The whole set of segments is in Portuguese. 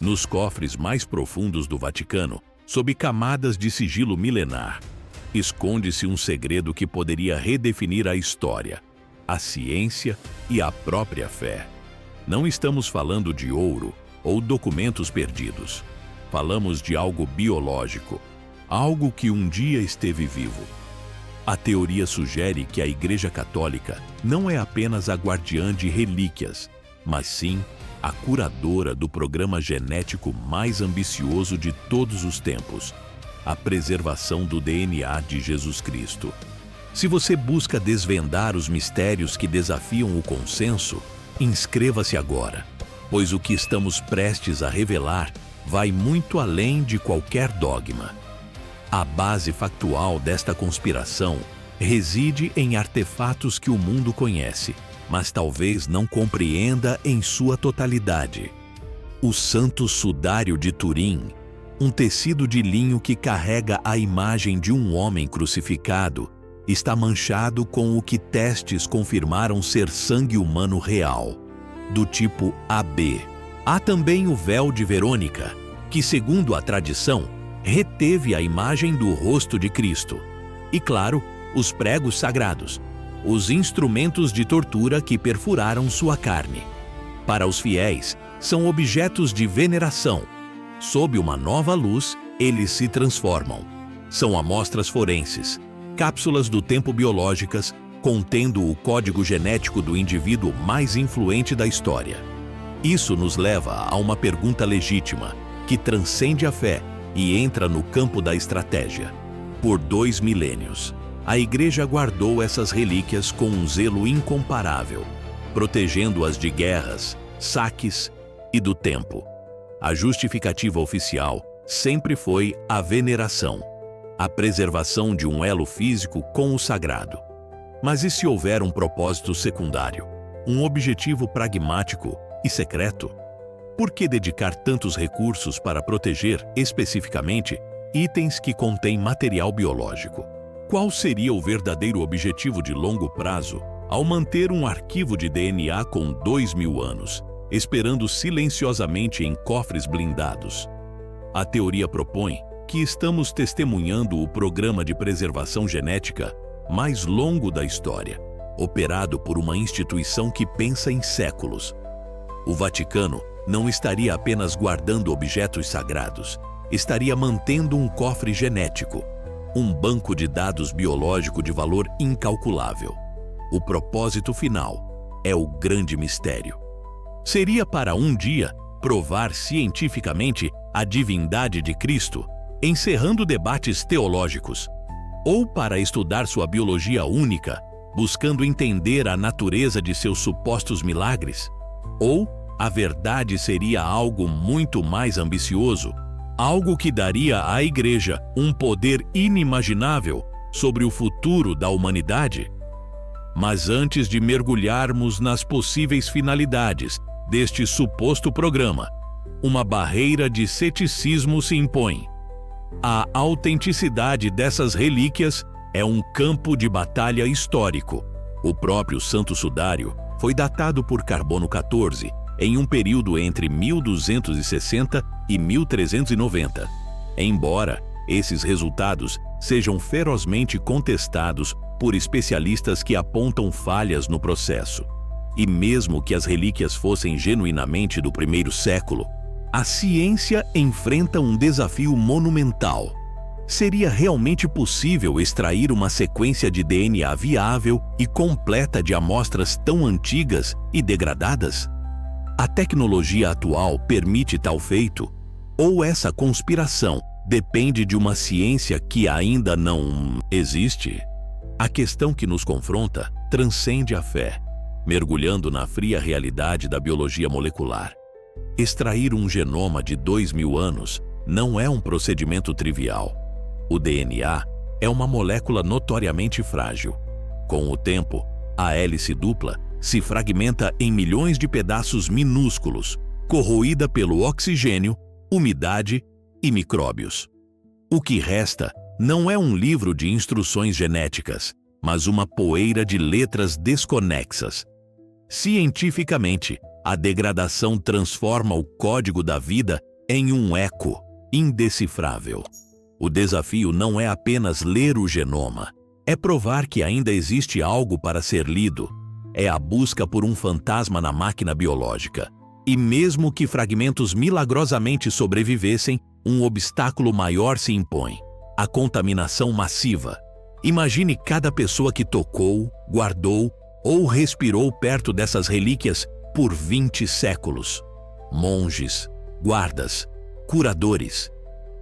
Nos cofres mais profundos do Vaticano, sob camadas de sigilo milenar, esconde-se um segredo que poderia redefinir a história, a ciência e a própria fé. Não estamos falando de ouro ou documentos perdidos. Falamos de algo biológico, algo que um dia esteve vivo. A teoria sugere que a Igreja Católica não é apenas a guardiã de relíquias, mas sim a curadora do programa genético mais ambicioso de todos os tempos, a preservação do DNA de Jesus Cristo. Se você busca desvendar os mistérios que desafiam o consenso, inscreva-se agora, pois o que estamos prestes a revelar vai muito além de qualquer dogma. A base factual desta conspiração reside em artefatos que o mundo conhece, mas talvez não compreenda em sua totalidade. O Santo Sudário de Turim, um tecido de linho que carrega a imagem de um homem crucificado, está manchado com o que testes confirmaram ser sangue humano real, do tipo AB. Há também o véu de Verônica, que, segundo a tradição, reteve a imagem do rosto de Cristo. E, claro, os pregos sagrados, os instrumentos de tortura que perfuraram sua carne. Para os fiéis, são objetos de veneração. Sob uma nova luz, eles se transformam. São amostras forenses, cápsulas do tempo biológicas, contendo o código genético do indivíduo mais influente da história. Isso nos leva a uma pergunta legítima, que transcende a fé e entra no campo da estratégia. Por 2 milênios, a Igreja guardou essas relíquias com um zelo incomparável, protegendo-as de guerras, saques e do tempo. A justificativa oficial sempre foi a veneração, a preservação de um elo físico com o sagrado. Mas e se houver um propósito secundário, um objetivo pragmático e secreto? Por que dedicar tantos recursos para proteger, especificamente, itens que contêm material biológico? Qual seria o verdadeiro objetivo de longo prazo ao manter um arquivo de DNA com 2.000 anos, esperando silenciosamente em cofres blindados? A teoria propõe que estamos testemunhando o programa de preservação genética mais longo da história, operado por uma instituição que pensa em séculos. O Vaticano não estaria apenas guardando objetos sagrados, estaria mantendo um cofre genético, um banco de dados biológico de valor incalculável. O propósito final é o grande mistério. Seria para um dia provar cientificamente a divindade de Cristo, encerrando debates teológicos, ou para estudar sua biologia única, buscando entender a natureza de seus supostos milagres, ou a verdade seria algo muito mais ambicioso, algo que daria à Igreja um poder inimaginável sobre o futuro da humanidade? Mas antes de mergulharmos nas possíveis finalidades deste suposto programa, uma barreira de ceticismo se impõe. A autenticidade dessas relíquias é um campo de batalha histórico. O próprio Santo Sudário foi datado por carbono 14 em um período entre 1260 e 1390. Embora esses resultados sejam ferozmente contestados por especialistas que apontam falhas no processo, e mesmo que as relíquias fossem genuinamente do primeiro século, a ciência enfrenta um desafio monumental. Seria realmente possível extrair uma sequência de DNA viável e completa de amostras tão antigas e degradadas? A tecnologia atual permite tal feito? Ou essa conspiração depende de uma ciência que ainda não existe? A questão que nos confronta transcende a fé, mergulhando na fria realidade da biologia molecular. Extrair um genoma de 2.000 anos não é um procedimento trivial. O DNA é uma molécula notoriamente frágil. Com o tempo, a hélice dupla se fragmenta em milhões de pedaços minúsculos, corroída pelo oxigênio, umidade e micróbios. O que resta não é um livro de instruções genéticas, mas uma poeira de letras desconexas. Cientificamente, a degradação transforma o código da vida em um eco indecifrável. O desafio não é apenas ler o genoma, é provar que ainda existe algo para ser lido. É a busca por um fantasma na máquina biológica. E mesmo que fragmentos milagrosamente sobrevivessem, um obstáculo maior se impõe: a contaminação massiva. Imagine cada pessoa que tocou, guardou ou respirou perto dessas relíquias por 20 séculos. Monges, guardas, curadores.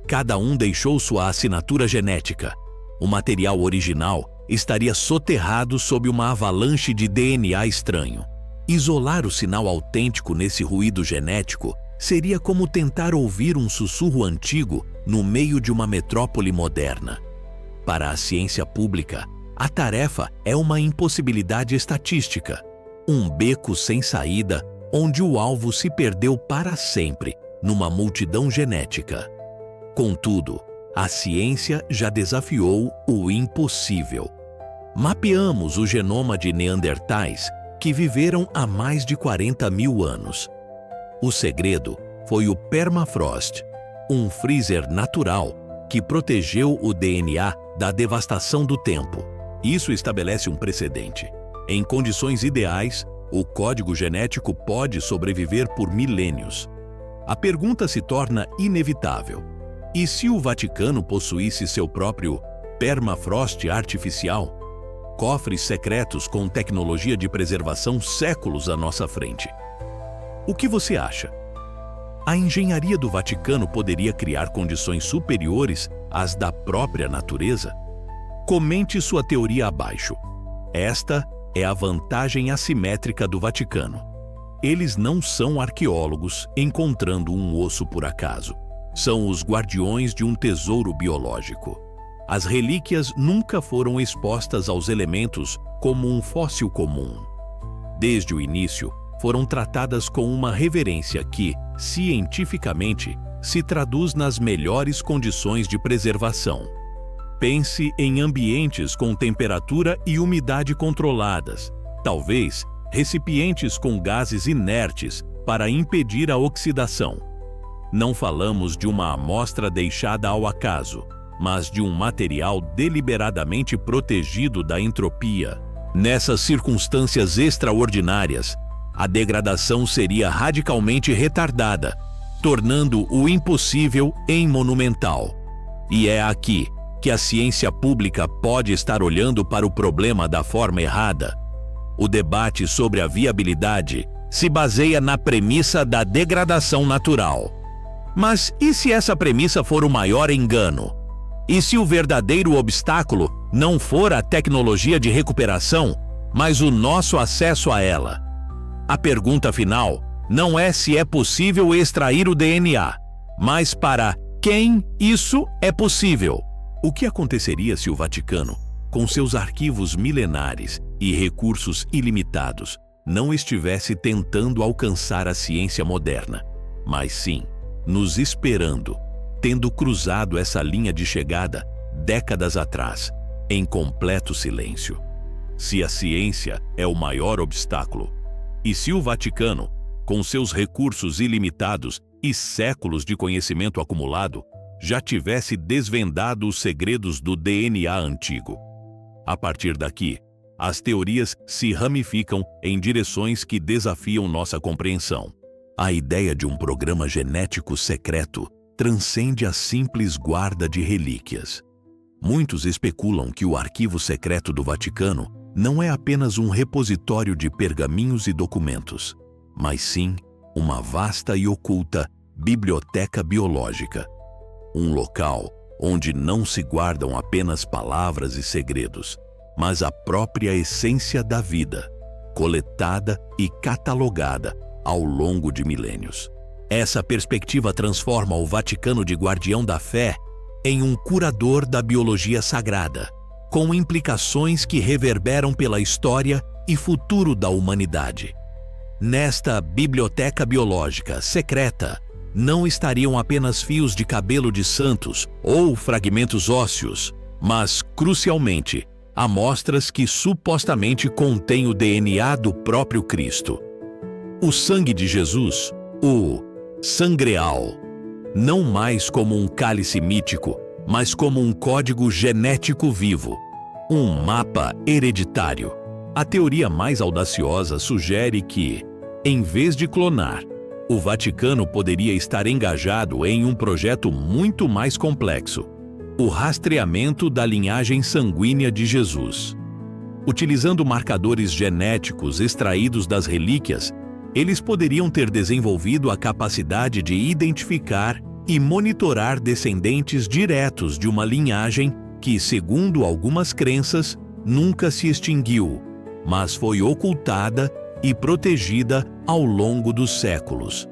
Cada um deixou sua assinatura genética. O material original estaria soterrado sob uma avalanche de DNA estranho. Isolar o sinal autêntico nesse ruído genético seria como tentar ouvir um sussurro antigo no meio de uma metrópole moderna. Para a ciência pública, a tarefa é uma impossibilidade estatística, um beco sem saída onde o alvo se perdeu para sempre numa multidão genética. Contudo, a ciência já desafiou o impossível. Mapeamos o genoma de neandertais que viveram há mais de 40 mil anos. O segredo foi o permafrost, um freezer natural que protegeu o DNA da devastação do tempo. Isso estabelece um precedente. Em condições ideais, o código genético pode sobreviver por milênios. A pergunta se torna inevitável: e se o Vaticano possuísse seu próprio permafrost artificial? Cofres secretos com tecnologia de preservação séculos à nossa frente. O que você acha? A engenharia do Vaticano poderia criar condições superiores às da própria natureza? Comente sua teoria abaixo. Esta é a vantagem assimétrica do Vaticano. Eles não são arqueólogos encontrando um osso por acaso. São os guardiões de um tesouro biológico. As relíquias nunca foram expostas aos elementos como um fóssil comum. Desde o início, foram tratadas com uma reverência que, cientificamente, se traduz nas melhores condições de preservação. Pense em ambientes com temperatura e umidade controladas, talvez recipientes com gases inertes para impedir a oxidação. Não falamos de uma amostra deixada ao acaso, mas de um material deliberadamente protegido da entropia. Nessas circunstâncias extraordinárias, a degradação seria radicalmente retardada, tornando o impossível em monumental. E é aqui que a ciência pública pode estar olhando para o problema da forma errada. O debate sobre a viabilidade se baseia na premissa da degradação natural. Mas e se essa premissa for o maior engano? E se o verdadeiro obstáculo não for a tecnologia de recuperação, mas o nosso acesso a ela? A pergunta final não é se é possível extrair o DNA, mas para quem isso é possível. O que aconteceria se o Vaticano, com seus arquivos milenares e recursos ilimitados, não estivesse tentando alcançar a ciência moderna, mas sim nos esperando, tendo cruzado essa linha de chegada décadas atrás, em completo silêncio? Se a ciência é o maior obstáculo, e se o Vaticano, com seus recursos ilimitados e séculos de conhecimento acumulado, já tivesse desvendado os segredos do DNA antigo? A partir daqui, as teorias se ramificam em direções que desafiam nossa compreensão. A ideia de um programa genético secreto transcende a simples guarda de relíquias. Muitos especulam que o arquivo secreto do Vaticano não é apenas um repositório de pergaminhos e documentos, mas sim uma vasta e oculta biblioteca biológica. Um local onde não se guardam apenas palavras e segredos, mas a própria essência da vida, coletada e catalogada ao longo de milênios. Essa perspectiva transforma o Vaticano de guardião da fé em um curador da biologia sagrada, com implicações que reverberam pela história e futuro da humanidade. Nesta biblioteca biológica secreta, não estariam apenas fios de cabelo de santos ou fragmentos ósseos, mas, crucialmente, amostras que supostamente contêm o DNA do próprio Cristo. O sangue de Jesus, o sangreal, não mais como um cálice mítico, mas como um código genético vivo, um mapa hereditário. A teoria mais audaciosa sugere que, em vez de clonar, o Vaticano poderia estar engajado em um projeto muito mais complexo: o rastreamento da linhagem sanguínea de Jesus. Utilizando marcadores genéticos extraídos das relíquias, eles poderiam ter desenvolvido a capacidade de identificar e monitorar descendentes diretos de uma linhagem que, segundo algumas crenças, nunca se extinguiu, mas foi ocultada e protegida ao longo dos séculos.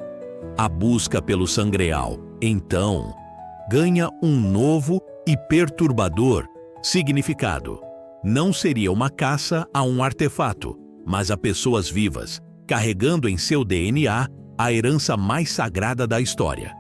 A busca pelo sangreal, então, ganha um novo e perturbador significado. Não seria uma caça a um artefato, mas a pessoas vivas, carregando em seu DNA a herança mais sagrada da história.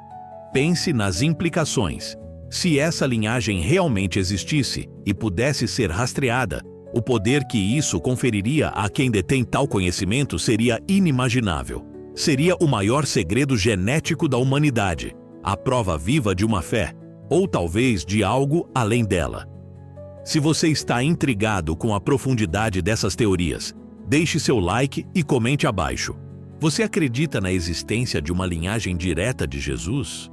Pense nas implicações. Se essa linhagem realmente existisse e pudesse ser rastreada, o poder que isso conferiria a quem detém tal conhecimento seria inimaginável. Seria o maior segredo genético da humanidade, a prova viva de uma fé, ou talvez de algo além dela. Se você está intrigado com a profundidade dessas teorias, deixe seu like e comente abaixo. Você acredita na existência de uma linhagem direta de Jesus?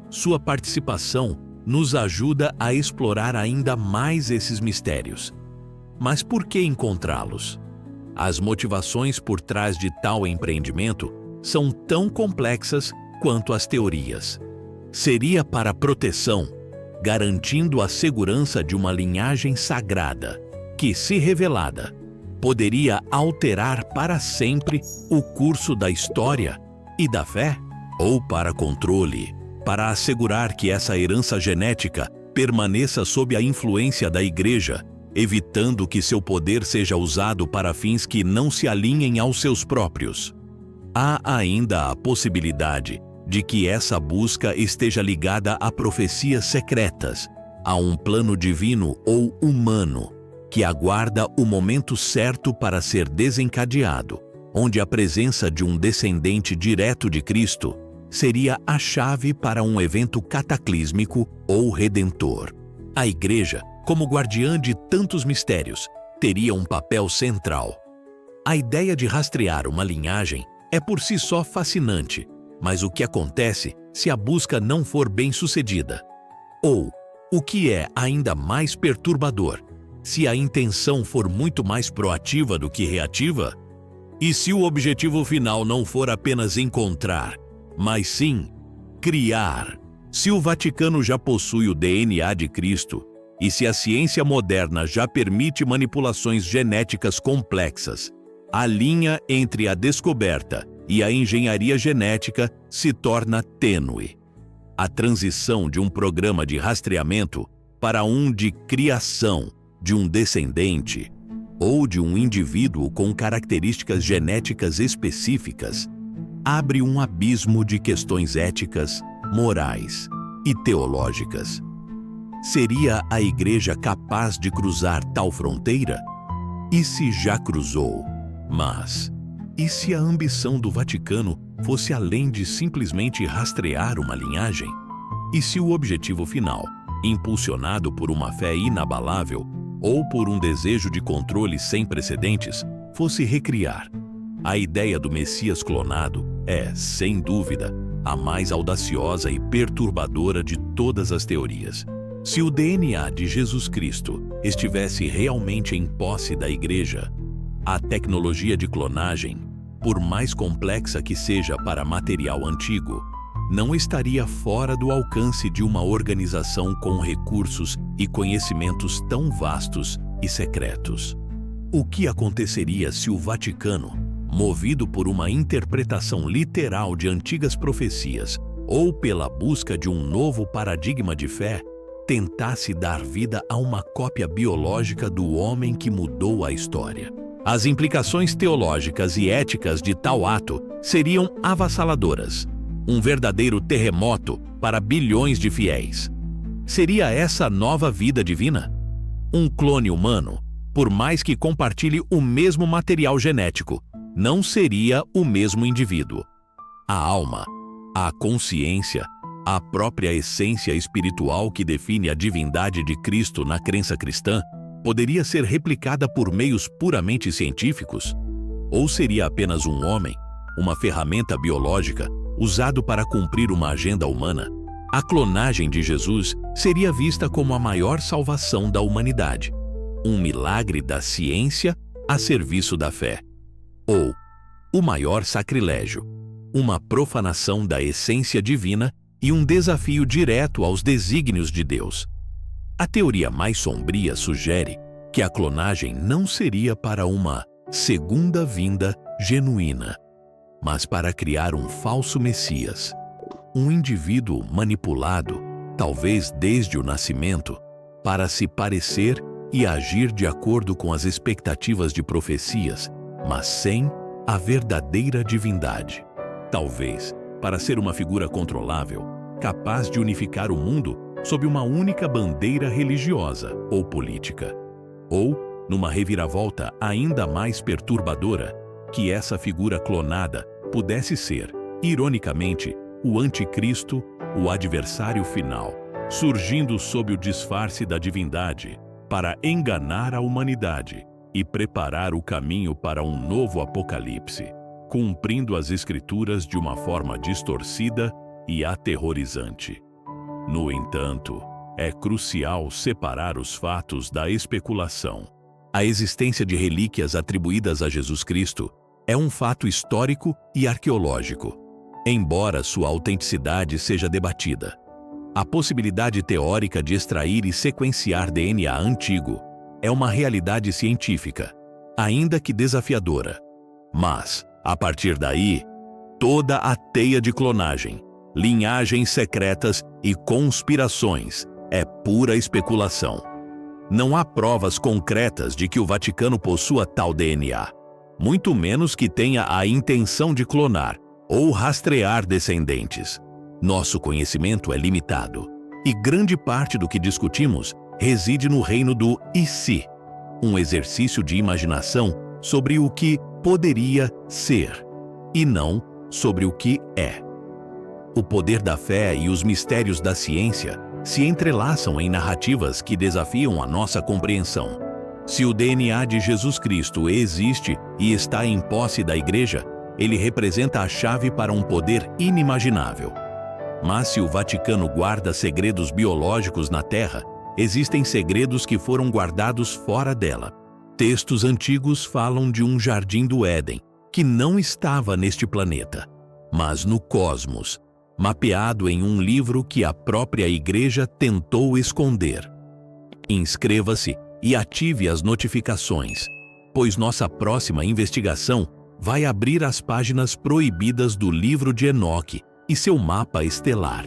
Sua participação nos ajuda a explorar ainda mais esses mistérios. Mas por que encontrá-los? As motivações por trás de tal empreendimento são tão complexas quanto as teorias. Seria para proteção, garantindo a segurança de uma linhagem sagrada, que, se revelada, poderia alterar para sempre o curso da história e da fé? Ou para controle, para assegurar que essa herança genética permaneça sob a influência da Igreja, evitando que seu poder seja usado para fins que não se alinhem aos seus próprios? Há ainda a possibilidade de que essa busca esteja ligada a profecias secretas, a um plano divino ou humano, que aguarda o momento certo para ser desencadeado, onde a presença de um descendente direto de Cristo seria a chave para um evento cataclísmico ou redentor. A Igreja, como guardiã de tantos mistérios, teria um papel central. A ideia de rastrear uma linhagem é por si só fascinante, mas o que acontece se a busca não for bem-sucedida? Ou, o que é ainda mais perturbador, se a intenção for muito mais proativa do que reativa? E se o objetivo final não for apenas encontrar, mas sim criar? Se o Vaticano já possui o DNA de Cristo, e se a ciência moderna já permite manipulações genéticas complexas, a linha entre a descoberta e a engenharia genética se torna tênue. A transição de um programa de rastreamento para um de criação de um descendente ou de um indivíduo com características genéticas específicas abre um abismo de questões éticas, morais e teológicas. Seria a Igreja capaz de cruzar tal fronteira? E se já cruzou? Mas, e se a ambição do Vaticano fosse além de simplesmente rastrear uma linhagem? E se o objetivo final, impulsionado por uma fé inabalável ou por um desejo de controle sem precedentes, fosse recriar? A ideia do Messias clonado é, sem dúvida, a mais audaciosa e perturbadora de todas as teorias. Se o DNA de Jesus Cristo estivesse realmente em posse da Igreja, a tecnologia de clonagem, por mais complexa que seja para material antigo, não estaria fora do alcance de uma organização com recursos e conhecimentos tão vastos e secretos. O que aconteceria se o Vaticano, movido por uma interpretação literal de antigas profecias ou pela busca de um novo paradigma de fé, tentasse dar vida a uma cópia biológica do homem que mudou a história? As implicações teológicas e éticas de tal ato seriam avassaladoras. Um verdadeiro terremoto para bilhões de fiéis. Seria essa a nova vida divina? Um clone humano, por mais que compartilhe o mesmo material genético, não seria o mesmo indivíduo. A alma, a consciência A própria essência espiritual que define a divindade de Cristo na crença cristã poderia ser replicada por meios puramente científicos? Ou seria apenas um homem, uma ferramenta biológica, usado para cumprir uma agenda humana? A clonagem de Jesus seria vista como a maior salvação da humanidade, um milagre da ciência a serviço da fé. Ou o maior sacrilégio, uma profanação da essência divina e um desafio direto aos desígnios de Deus. A teoria mais sombria sugere que a clonagem não seria para uma segunda vinda genuína, mas para criar um falso Messias, um indivíduo manipulado, talvez desde o nascimento, para se parecer e agir de acordo com as expectativas de profecias, mas sem a verdadeira divindade. Talvez para ser uma figura controlável, capaz de unificar o mundo sob uma única bandeira religiosa ou política. Ou, numa reviravolta ainda mais perturbadora, que essa figura clonada pudesse ser, ironicamente, o anticristo, o adversário final, surgindo sob o disfarce da divindade para enganar a humanidade e preparar o caminho para um novo apocalipse, cumprindo as escrituras de uma forma distorcida e aterrorizante. No entanto, é crucial separar os fatos da especulação. A existência de relíquias atribuídas a Jesus Cristo é um fato histórico e arqueológico, embora sua autenticidade seja debatida. A possibilidade teórica de extrair e sequenciar DNA antigo é uma realidade científica, ainda que desafiadora. Mas, a partir daí, toda a teia de clonagem, linhagens secretas e conspirações é pura especulação. Não há provas concretas de que o Vaticano possua tal DNA, muito menos que tenha a intenção de clonar ou rastrear descendentes. Nosso conhecimento é limitado, e grande parte do que discutimos reside no reino do "e se", um exercício de imaginação sobre o que poderia ser, e não sobre o que é. O poder da fé e os mistérios da ciência se entrelaçam em narrativas que desafiam a nossa compreensão. Se o DNA de Jesus Cristo existe e está em posse da Igreja, ele representa a chave para um poder inimaginável. Mas se o Vaticano guarda segredos biológicos na Terra, existem segredos que foram guardados fora dela. Textos antigos falam de um jardim do Éden, que não estava neste planeta, mas no cosmos, mapeado em um livro que a própria Igreja tentou esconder. Inscreva-se e ative as notificações, pois nossa próxima investigação vai abrir as páginas proibidas do livro de Enoque e seu mapa estelar.